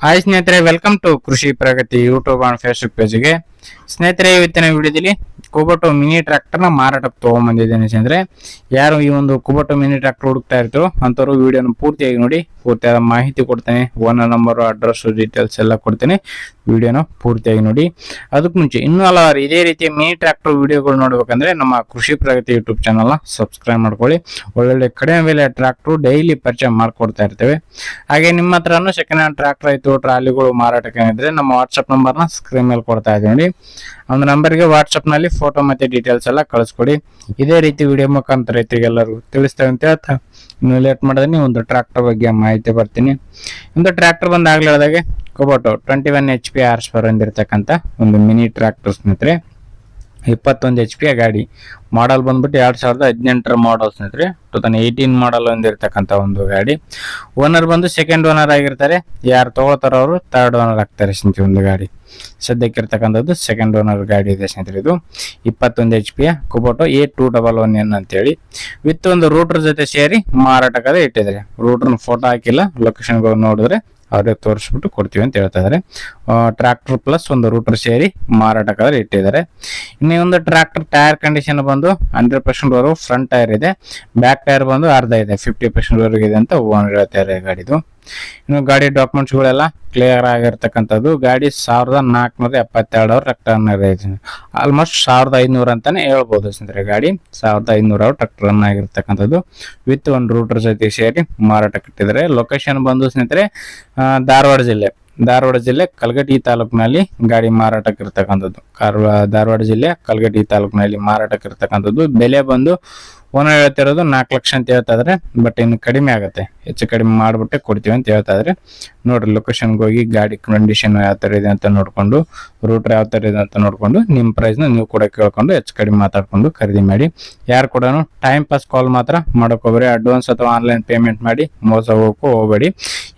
Hi ಸ್ನೇಹಿತರೆ, welcome to ಕೃಷಿ ಪ್ರಗತಿ YouTube and Facebook ಪೇಜ್ಗೆ. ಸ್ನೇಹಿತರೆ, ಇವತ್ತಿನ ವಿಡಿಯೋದಲ್ಲಿ ಕುಬೋಟೋ ಮಿನಿ ಟ್ರ್ಯಾಕ್ಟರ್ನ ಮಾರಾಟಕ್ಕೆ ತಗೊಂಡ್ಬಂದಿದ್ದೇನೆ. ಸ್ನೇಹಿತರೆ, ಯಾರು ಈ ಒಂದು ಕುಬೋಟೋ ಮಿನಿ ಟ್ರ್ಯಾಕ್ಟರ್ ಹುಡುಕ್ತಾ ಇರ್ತಾರೋ ಅಂಥವ್ರು ವಿಡಿಯೋನ ಪೂರ್ತಿಯಾಗಿ ನೋಡಿ. ಪೂರ್ತಿಯಾದ ಮಾಹಿತಿ ಕೊಡ್ತೇನೆ, ಓನರ್ ನಂಬರು, ಅಡ್ರೆಸ್, ಡೀಟೇಲ್ಸ್ ಎಲ್ಲ ಕೊಡ್ತೇನೆ. ವಿಡಿಯೋನ ಪೂರ್ತಿಯಾಗಿ ನೋಡಿ. ಅದಕ್ಕೆ ಮುಂಚೆ ಇನ್ನೂ ಹಲವಾರು ಇದೇ ರೀತಿಯ ಮಿನಿ ಟ್ರ್ಯಾಕ್ಟರ್ ವಿಡಿಯೋಗಳು ನೋಡ್ಬೇಕಂದ್ರೆ ನಮ್ಮ ಕೃಷಿ ಪ್ರಗತಿ ಯೂಟ್ಯೂಬ್ ಚಾನಲ್ನ ಸಬ್ಸ್ಕ್ರೈಬ್ ಮಾಡ್ಕೊಳ್ಳಿ. ಒಳ್ಳೊಳ್ಳೆ ಕಡಿಮೆ ಬೆಲೆ ಟ್ರ್ಯಾಕ್ಟರ್ ಡೈಲಿ ಪರಿಚಯ ಮಾಡ್ಕೊಡ್ತಾ ಇರ್ತೇವೆ. ಹಾಗೆ ನಿಮ್ಮ ಹತ್ರನೂ ಸೆಕೆಂಡ್ ಹ್ಯಾಂಡ್ ಟ್ರ್ಯಾಕ್ಟರ್ ಆಯ್ತು, ಟ್ರಾಲಿಗಳು ಮಾರಾಟಕ್ಕೆ ಇದ್ರೆ ನಮ್ಮ ವಾಟ್ಸ್ಆಪ್ ನಂಬರ್ನ ಸ್ಕ್ರೀನ್ ಮೇಲೆ ಕೊಡ್ತಾ ಇದ್ದೀವಿ ನೋಡಿ. ಒಂದು ನಂಬರ್ಗೆ ವಾಟ್ಸ್ಆಪ್ ನಲ್ಲಿ ಫೋಟೋ ಮತ್ತೆ ಡೀಟೇಲ್ಸ್ ಎಲ್ಲ ಕಳಿಸ್ಕೊಡಿ. ಇದೇ ರೀತಿ ವಿಡಿಯೋ ಮುಖಾಂತರ ರೈತರಿಗೆಲ್ಲರೂ ತಿಳಿಸ್ತೇವೆ ಅಂತ ಹೇಳ್ತಾ ಇನ್ನು ಲೇಟ್ ಮಾಡಿದ್ರೆ ಒಂದು ಟ್ರ್ಯಾಕ್ಟರ್ ಬಗ್ಗೆ ಮಾಹಿತಿ ಬರ್ತೀನಿ. ಒಂದು ಟ್ರ್ಯಾಕ್ಟರ್ ಬಂದಾಗ್ಲಾದಾಗೆ ಕುಬೋಟೋ 21 HP ಹಾರ್ಸ್ ಪವರ್ ಹೊಂದಿರತಕ್ಕಂಥ ಒಂದು ಮಿನಿ ಟ್ರ್ಯಾಕ್ಟರ್ ಸ್ನೇಹಿತರೆ. 21 HP ಗಾಡಿ. ಮಾಡಲ್ ಬಂದ್ಬಿಟ್ಟು 2018 ಮಾಡಲ್ ಸ್ನೇಹಿತರೆ. 2018 ಮಾಡಲ್ ಹೊಂದಿರತಕ್ಕಂಥ ಒಂದು ಗಾಡಿ. ಓನರ್ ಬಂದು ಸೆಕೆಂಡ್ ಓನರ್ ಆಗಿರ್ತಾರೆ. ಯಾರು ತಗೊಳ್ತಾರೋ ಅವರು ಥರ್ಡ್ ಓನರ್ ಆಗ್ತಾರೆ ಸ್ನೇಹಿತರೆ. ಒಂದು ಗಾಡಿ ಸದ್ಯಕ್ಕಿರ್ತಕ್ಕಂಥದ್ದು ಸೆಕೆಂಡ್ ಓನರ್ ಗಾಡಿ ಇದೆ ಸ್ನೇಹಿತರೆ. ಇದು 21 HP ಕುಬೋಟೋ A211N ಅಂತೇಳಿ ವಿತ್ ಒಂದು ರೂಟರ್ ಜೊತೆ ಸೇರಿ ಮಾರಾಟಕ್ಕೆ ಇಟ್ಟಿದ್ದಾರೆ. ರೂಟರ್ನ ಫೋಟೋ ಹಾಕಿಲ್ಲ, ಲೊಕೇಶನ್ಗಳು ನೋಡಿದ್ರೆ ಅವ್ರಿಗೆ ತೋರಿಸ್ಬಿಟ್ಟು ಕೊಡ್ತೀವಿ ಅಂತ ಹೇಳ್ತಾ ಇದಾರೆ. ಟ್ರ್ಯಾಕ್ಟರ್ ಪ್ಲಸ್ ಒಂದು ರೂಟರ್ ಸೇರಿ ಮಾರಾಟಕ್ಕೆ ಇಟ್ಟಿದ್ದಾರೆ. ಇನ್ನು ಒಂದು ಟ್ರ್ಯಾಕ್ಟರ್ ಟೈರ್ ಕಂಡೀಷನ್ ಬಂದು 100% ವರೆಗೂ ಫ್ರಂಟ್ ಟೈರ್ ಇದೆ. ಬ್ಯಾಕ್ ಟೈರ್ ಬಂದು ಅರ್ಧ ಇದೆ, 50% ವರೆಗೂ ಇದೆ ಅಂತ ಓನರ್ ಹೇಳ್ತಾರೆ ಗಾಡಿದು. ಇನ್ನು ಗಾಡಿ ಡಾಕ್ಯುಮೆಂಟ್ಸ್ ಗಳೆಲ್ಲ ಕ್ಲಿಯರ್ ಆಗಿರ್ತಕ್ಕಂಥದ್ದು. ಗಾಡಿ 1472 ಟ್ರ್ಯಾಕ್ಟರ್ ಇದೆ. ಆಲ್ಮೋಸ್ಟ್ 1500 ಅಂತಾನೆ ಹೇಳ್ಬೋದು ಸ್ನೇಹಿತರೆ. ಗಾಡಿ 1500 ಟ್ರ್ಯಾಕ್ಟರ್ ರನ್ ಆಗಿರ್ತಕ್ಕಂಥದ್ದು ವಿತ್ ಒಂದು ರೂಟರ್ ಜೊತೆ ಸೇರಿ ಮಾರಾಟಕ್ಕೆ ಇಟ್ಟಿದ್ದಾರೆ. ಲೊಕೇಶನ್ ಬಂದು ಸ್ನೇಹಿತರೆ ಧಾರವಾಡ ಜಿಲ್ಲೆ ಕಲಘಟಗಿ ತಾಲೂಕಿನಲ್ಲಿ ಗಾಡಿ ಮಾರಾಟಕ್ಕೆ ಇರ್ತಕ್ಕಂಥದ್ದು. ಧಾರವಾಡ ಜಿಲ್ಲೆ ಕಲಘಟಗಿ ತಾಲೂಕಿನಲ್ಲಿ ಮಾರಾಟಕ್ಕೆ ಇರ್ತಕ್ಕಂಥದ್ದು. ಬೆಲೆ ಬಂದು ಓನರ್ ಹೇಳ್ತಿರೋದು 4 ಲಕ್ಷ ಅಂತ ಹೇಳ್ತಾ ಇದಾರೆ. ಬಟ್ ಇನ್ನು ಕಡಿಮೆ ಆಗುತ್ತೆ, ಹೆಚ್ಚು ಕಡಿಮೆ ಮಾಡ್ಬಿಟ್ಟೆ ಕೊಡ್ತೀವಿ ಅಂತ ಹೇಳ್ತಾ ಇದ್ರೆ. ನೋಡ್ರಿ, ಲೊಕೇಶನ್ಗೆ ಹೋಗಿ ಗಾಡಿ ಕಂಡೀಷನ್ ಯಾವ ತರ ಇದೆ ಅಂತ ನೋಡ್ಕೊಂಡು, ರೂಟರ್ ಯಾವ ತರ ಇದೆ ಅಂತ ನೋಡ್ಕೊಂಡು ನಿಮ್ಮ ಪ್ರೈಸ್ನ ನೀವು ಕೂಡ ಕೇಳ್ಕೊಂಡು ಹೆಚ್ಚು ಕಡಿಮೆ ಮಾತಾಡ್ಕೊಂಡು ಖರೀದಿ ಮಾಡಿ. ಯಾರು ಕೂಡ ಟೈಮ್ ಪಾಸ್ ಕಾಲ್ ಮಾತ್ರ ಮಾಡೋಕೋಗ್ರಿ. ಅಡ್ವಾನ್ಸ್ ಅಥವಾ ಆನ್ಲೈನ್ ಪೇಮೆಂಟ್ ಮಾಡಿ ಮೋಸ ಹೋಗಬೇಡಿ.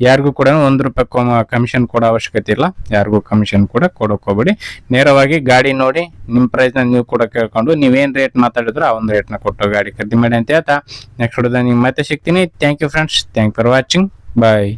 ಯಾರಿಗೂ ಕೂಡ ₹1 ಕಮಿಷನ್ ಕೊಡೋ ಅವಶ್ಯಕತೆ ಇಲ್ಲ. ಯಾರಿಗೂ ಕಮಿಷನ್ ಕೂಡ ಕೊಡೋಕೆ ಹೋಗ್ಬೇಡಿ. ನೇರವಾಗಿ ಗಾಡಿ ನೋಡಿ ನಿಮ್ಮ ಪ್ರೈಸ್ನ ನೀವು ಕೂಡ ಕೇಳ್ಕೊಂಡು ನೀವೇನ್ ರೇಟ್ ಮಾತಾಡಿದ್ರು ಆ ಒಂದು ರೇಟ್ನ ಕೊಟ್ಟು ಗಾಡಿ ಖರೀದಿ ಮಾಡಿ ಅಂತ ಹೇಳ್ತಾ ನೆಕ್ಸ್ಟ್ ವಿಡಿಯೋದಲ್ಲಿ ನಿಮ್ಗೆ ಮತ್ತೆ ಸಿಗ್ತೀನಿ. Thank you friends, thank for watching, bye.